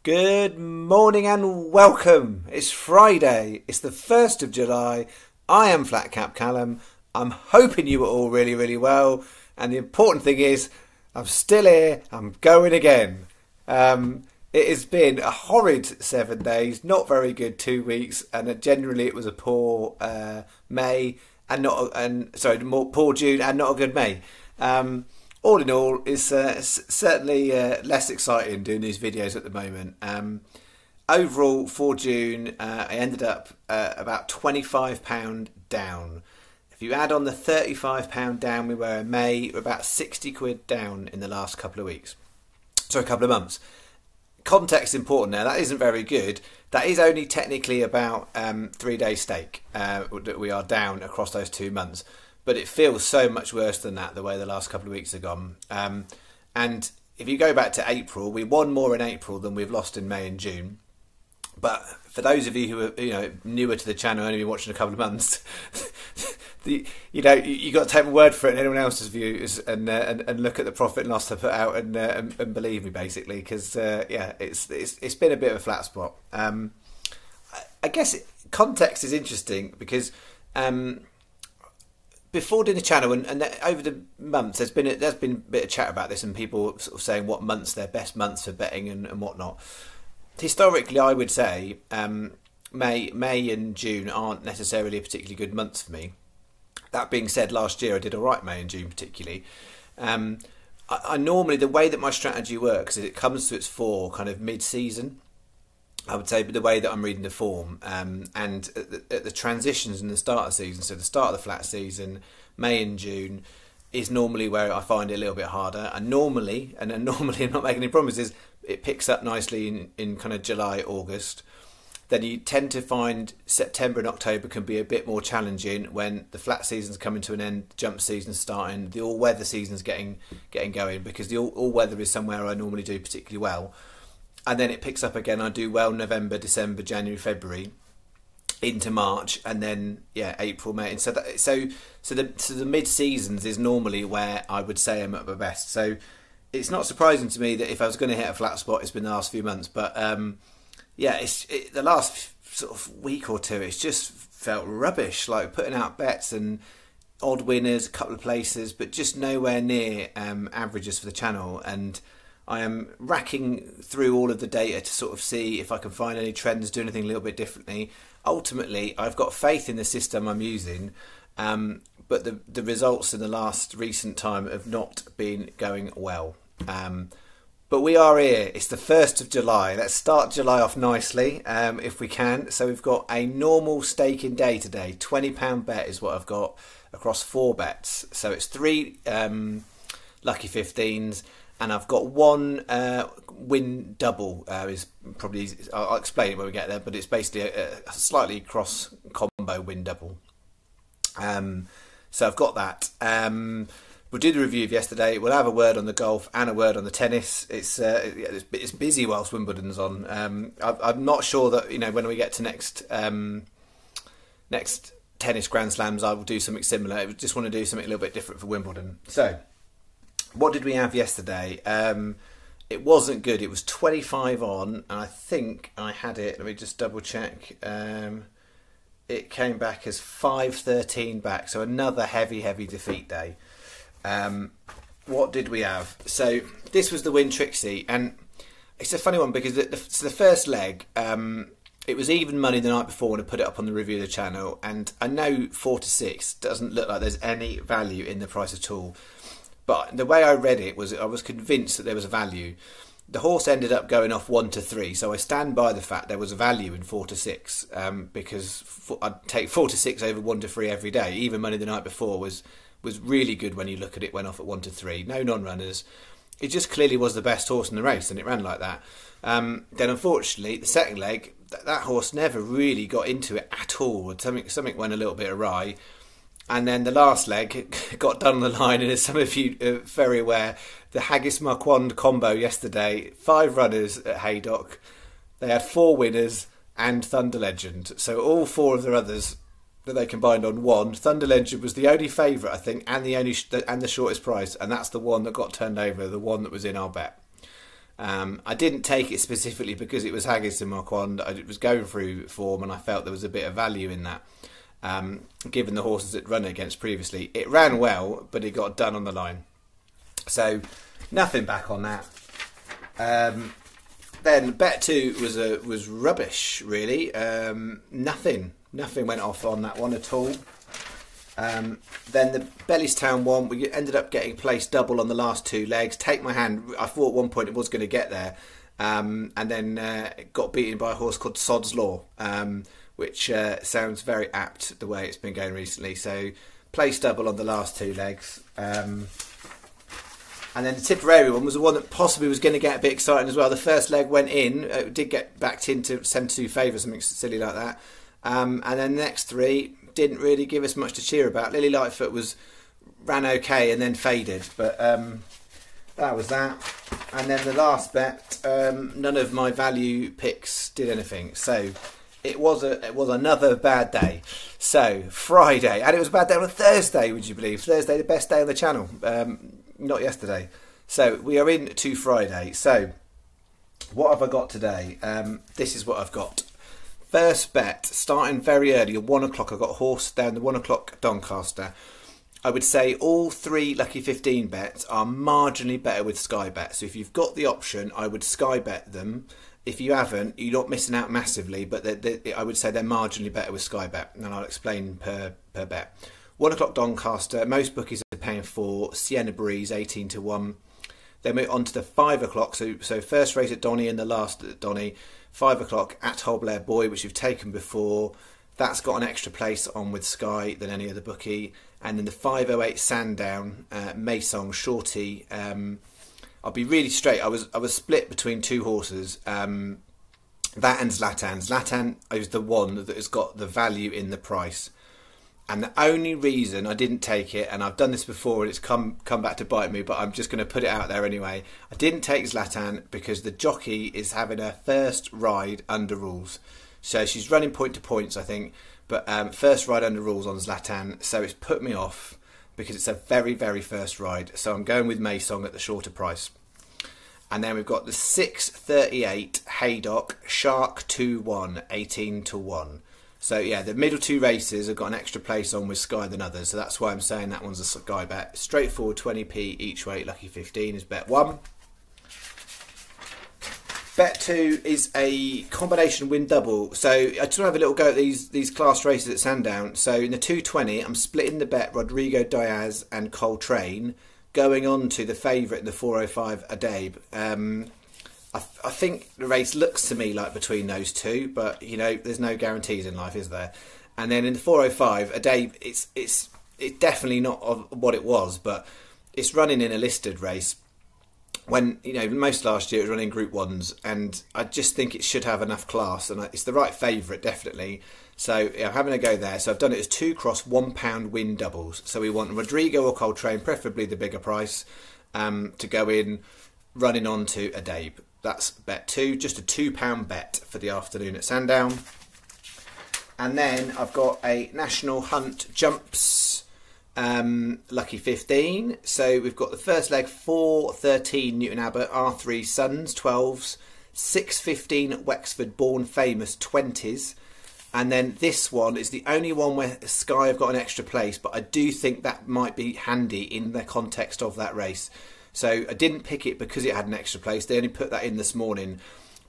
Good morning and welcome. It's Friday. It's the 1st of July. I am Flat Cap Callum. I'm hoping you were all really, really well. And the important thing is, I'm still here. I'm going again. It has been a horrid 7 days, not very good 2 weeks, and generally it was a poor May poor June and not a good May. All in all, it's certainly less exciting doing these videos at the moment. Overall, for June, I ended up about £25 down. If you add on the £35 down we were in May, we're about 60 quid down in the last couple of weeks. So a couple of months. Context important now. That isn't very good. That is only technically about 3 days stake that we are down across those 2 months. But it feels so much worse than that, the way the last couple of weeks have gone. And if you go back to April, we won more in April than we've lost in May and June. But for those of you who are newer to the channel, only been watching a couple of months, you got to take my word for it and anyone else's views and look at the profit and loss I put out and believe me, basically, because it's been a bit of a flat spot. I guess context is interesting because before doing the channel and over the months, there's been a bit of chat about this and people sort of saying what months their best months for betting and whatnot. Historically, I would say May and June aren't necessarily a particularly good months for me. That being said, last year I did all right, May and June particularly. I normally, the way that my strategy works is it comes to its fore kind of mid-season. I would say, but the way that I'm reading the form and at the transitions in the start of the season, so the start of the flat season, May and June, is normally where I find it a little bit harder. And normally I'm not making any promises, it picks up nicely in kind of July, August. Then you tend to find September and October can be a bit more challenging when the flat season's coming to an end, jump season's starting, the all-weather season's getting going, because the all-weather is somewhere I normally do particularly well. And then it picks up again. I do well November, December, January, February, into March, and then April, May. And so the mid seasons is normally where I would say I'm at my best. So it's not surprising to me that if I was going to hit a flat spot, it's been the last few months. But the last sort of week or two, it's just felt rubbish. Like putting out bets and odd winners, a couple of places, but just nowhere near averages for the channel. And I am racking through all of the data to sort of see if I can find any trends, do anything a little bit differently. Ultimately, I've got faith in the system I'm using, but the results in the last recent time have not been going well. But we are here. It's the 1st of July. Let's start July off nicely, if we can. So we've got a normal staking day today. £20 bet is what I've got across 4 bets. So it's 3 lucky 15s. And I've got one win double. Is probably, I'll explain it when we get there, but it's basically a slightly cross combo win double. So I've got that. We'll do the review of yesterday. We'll have a word on the golf and a word on the tennis. It's busy whilst Wimbledon's on. I'm not sure that when we get to next tennis Grand Slams, I will do something similar. I just want to do something a little bit different for Wimbledon. So, what did we have yesterday? It wasn't good. It was 25 on, and I think I had it. Let me just double check. It came back as 5-13 back, so another heavy defeat day. What did we have? So this was the Win Trixie, and it's a funny one because the first leg, it was even money the night before when I put it up on the review of the channel, and I know 4 to 6 doesn't look like there's any value in the price at all. But the way I read it was I was convinced that there was a value. The horse ended up going off 1 to 3, so I stand by the fact there was a value in 4 to 6 because I'd take 4 to 6 over 1 to 3 every day. Even money the night before was really good when you look at it. Went off at 1 to 3, no non-runners. It just clearly was the best horse in the race, and it ran like that. Then unfortunately, the second leg, that horse never really got into it at all. Something went a little bit awry. And then the last leg got done on the line, and as some of you are very aware, the Haggis Marquand combo yesterday, 5 runners at Haydock. They had 4 winners and Thunder Legend. So all 4 of their others that they combined on won. Thunder Legend was the only favourite, I think, and the shortest price, and that's the one that got turned over, the one that was in our bet. I didn't take it specifically because it was Haggis and Marquand. I was going through form and I felt there was a bit of value in that. Given the horses it run against previously, it ran well, but it got done on the line. So nothing back on that. Then bet two was rubbish, really. Nothing went off on that one at all. Then the Bellewstown one, we ended up getting placed double on the last two legs. Take my hand, I thought at one point it was going to get there, and then got beaten by a horse called Sod's Law, which sounds very apt the way it's been going recently. So placed double on the last two legs. And then the Tipperary one was the one that possibly was going to get a bit exciting as well. The first leg went in, it did get backed into 7-2 favour, something silly like that. And then the next three didn't really give us much to cheer about. Lily Lightfoot ran okay and then faded, but that was that. And then the last bet, none of my value picks did anything. So it was another bad day. So Friday, and it was a bad day on a Thursday, would you believe? Thursday, the best day on the channel. Not yesterday. So we are into Friday. So what have I got today? This is what I've got. First bet, starting very early at 1 o'clock. I got a horse down the 1 o'clock Doncaster. I would say all three Lucky 15 bets are marginally better with Sky Bet. So if you've got the option, I would Sky Bet them. If you haven't, you're not missing out massively, but I would say they're marginally better with Sky Bet, and I'll explain per bet. 1 o'clock Doncaster, most bookies are paying for Sienna Breeze, 18 to 1. Then we're on to the 5 o'clock, so first race at Donny and the last at Donny. 5 o'clock at Blair Boy, which you've taken before. That's got an extra place on with Sky than any other bookie. And then the 508 Sandown, Maysong, Shorty. I'll be really straight. I was split between two horses. That and Zlatan. Zlatan is the one that has got the value in the price. And the only reason I didn't take it, and I've done this before and it's come back to bite me, but I'm just going to put it out there anyway. I didn't take Zlatan because the jockey is having her first ride under rules. So she's running point to points, I think, but first ride under rules on Zlatan. So it's put me off because it's a very, very first ride. So I'm going with Maysong at the shorter price. And then we've got the 638 Haydock Shark 2-1, 18 to 1. So yeah, the middle two races have got an extra place on with Sky than others, so that's why I'm saying that one's a Sky bet. Straightforward 20p each way, Lucky 15 is bet 1. Bet 2 is a combination win double. So I just want to have a little go at these class races at Sandown. So in the 220, I'm splitting the bet Rodrigo Diaz and Coltrane, going on to the favourite in the 405 Adabe. I think the race looks to me like between those two, but you know, there's no guarantees in life, is there? And then in the 405 Adabe, it's definitely not what it was, but it's running in a listed race. When, you know, most last year it was running Group 1s, and I just think it should have enough class, and it's the right favourite, definitely. So yeah, I'm having a go there. So I've done it as 2 cross £1 win doubles. So we want Rodrigo or Coltrane, preferably the bigger price, to go in running on to Adabe. That's bet 2, just a £2 bet for the afternoon at Sandown. And then I've got a National Hunt Jumps Lucky 15. So we've got the first leg 4:13 Newton Abbott R3 Sons 12s, 6:15 Wexford Born Famous 20s. And then this one is the only one where Sky have got an extra place, but I do think that might be handy in the context of that race. So I didn't pick it because it had an extra place. They only put that in this morning.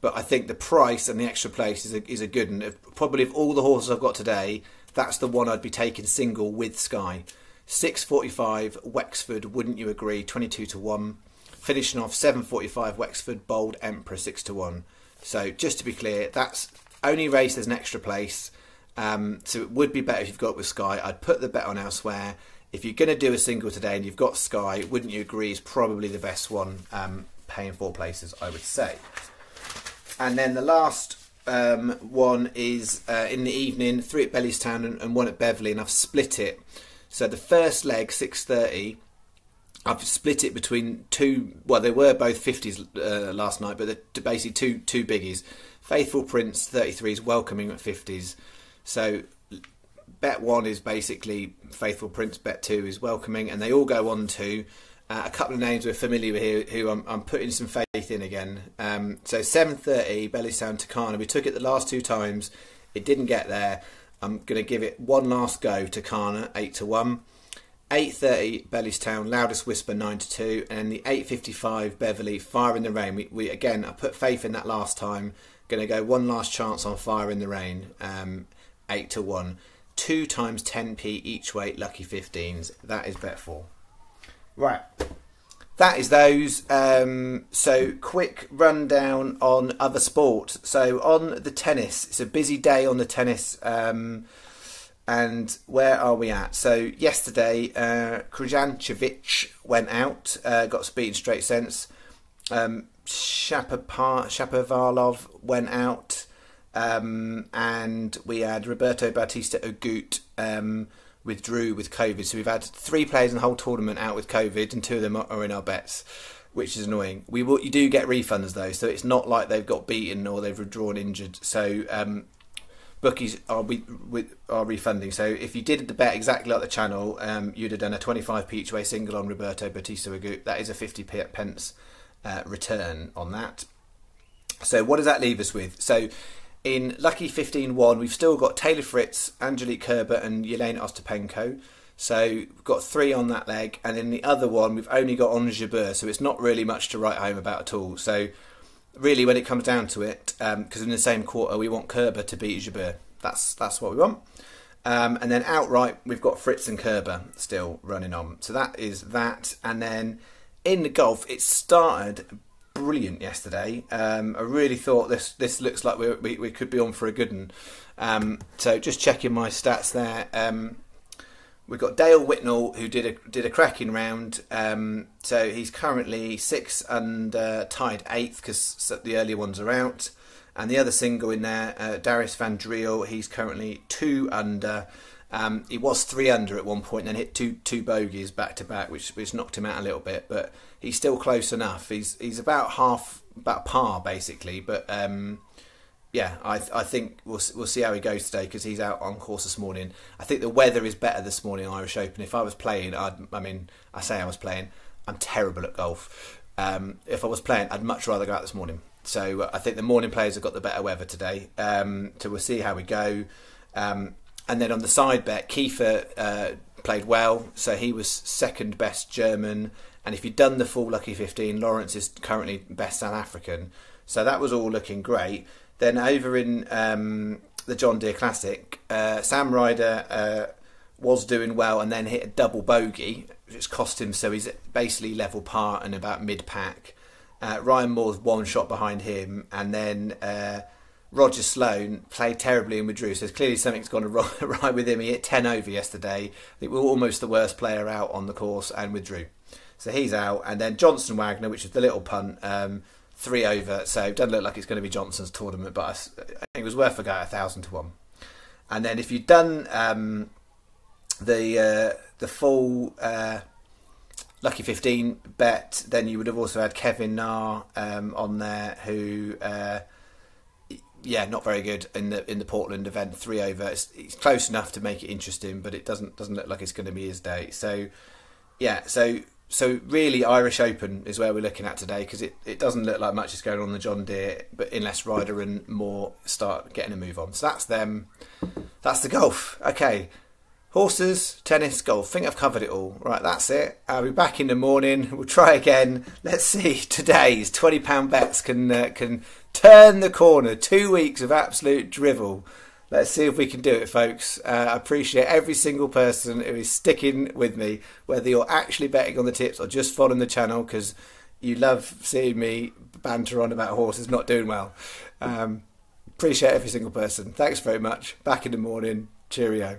But I think the price and the extra place is a good one. Probably of all the horses I've got today, that's the one I'd be taking single with Sky. 6:45 Wexford, wouldn't you agree? 22 to 1. Finishing off 7:45 Wexford Bold Emperor 6 to 1. So just to be clear, that's only race there's an extra place. So it would be better if you've got it with Sky. I'd put the bet on elsewhere. If you're going to do a single today and you've got Sky, wouldn't you agree, is probably the best one, paying 4 places, I would say. And then the last one is in the evening, 3 at Bellewstown and 1 at Beverley, and I've split it. So the first leg, 6:30, I've split it between two, well, they were both 50s last night, but they're basically two biggies. Faithful Prince, 33s, welcoming at 50s. So bet 1 is basically Faithful Prince, bet 2 is welcoming, and they all go on to A couple of names we're familiar with here, who I'm putting some faith in again. So 7:30 Bellewstown to Carna. We took it the last 2 times. It didn't get there. I'm going to give it one last go to Carna, 8-1. 8:30 Bellewstown, Loudest Whisper, 9-2, and the 8:55 Beverley, Fire in the Rain. We again, I put faith in that last time. Going to go one last chance on Fire in the Rain, 8-1. 2 times 10p each way, lucky 15s. That is bet 4. Right, that is those. So quick rundown on other sports. So on the tennis, it's a busy day on the tennis. And where are we at? So yesterday, Krajanovic went out, got beaten straight sets. Shapovalov went out, and we had Roberto Bautista Agut withdrew with COVID. So we've had 3 players in the whole tournament out with COVID, and 2 of them are in our bets, which is annoying. You do get refunds though, so it's not like they've got beaten or they've withdrawn injured. So bookies are refunding. So if you did the bet exactly like the channel, you'd have done a 25p each way single on Roberto Bautista Agut. That is a 50p return on that. So what does that leave us with? So in Lucky 15-1, we've still got Taylor Fritz, Angelique Kerber and Yelena Ostapenko. So we've got 3 on that leg. And in the other one, we've only got on Jabeur. So it's not really much to write home about at all. So really, when it comes down to it, because in the same quarter, we want Kerber to beat Jabeur. That's what we want. And then outright, we've got Fritz and Kerber still running on. So that is that. And then in the golf, it started brilliant yesterday. I really thought this looks like we could be on for a good one. So just checking my stats there. We've got Dale Whitnell, who did a cracking round. So he's currently 6 under, tied 8th because the earlier ones are out. And the other single in there, Darius Van Driel, he's currently 2 under. He was 3 under at one point and then hit two bogeys back to back, which knocked him out a little bit. But he's still close enough. He's about par basically. But yeah, I think we'll see how he goes today because he's out on course this morning. I think the weather is better this morning, Irish Open. If I was playing, I say I was playing. I'm terrible at golf. If I was playing, I'd much rather go out this morning. So I think the morning players have got the better weather today. So we'll see how we go. And then on the side bet, Kiefer played well. So he was 2nd best German. And if you'd done the full Lucky 15, Lawrence is currently best South African. So that was all looking great. Then over in the John Deere Classic, Sam Ryder was doing well and then hit a double bogey, which cost him. So he's basically level par and about mid-pack. Ryan Moore's 1 shot behind him. And then Roger Sloan played terribly and withdrew. So clearly something's gone right with him. He hit 10 over yesterday. I think we were almost the worst player out on the course and withdrew. So he's out. And then Johnson Wagner, which is the little punt, 3 over. So it doesn't look like it's going to be Johnson's tournament, but I think it was worth a go at 1,000-1. And then if you'd done the full Lucky 15 bet, then you would have also had Kevin Na on there, who not very good in the Portland event, 3 over. It's close enough to make it interesting, but it doesn't look like it's going to be his day. So yeah, so really Irish Open is where we're looking at today because it doesn't look like much is going on the John Deere, but unless Ryder and Moore start getting a move on. So that's them. That's the golf. Okay. Horses, tennis, golf. I think I've covered it all. Right, that's it. I'll be back in the morning. We'll try again. Let's see if today's £20 bets can turn the corner. 2 weeks of absolute drivel. Let's see if we can do it, folks. I appreciate every single person who is sticking with me, whether you're actually betting on the tips or just following the channel because you love seeing me banter on about horses not doing well. Appreciate every single person. Thanks very much. Back in the morning. Cheerio.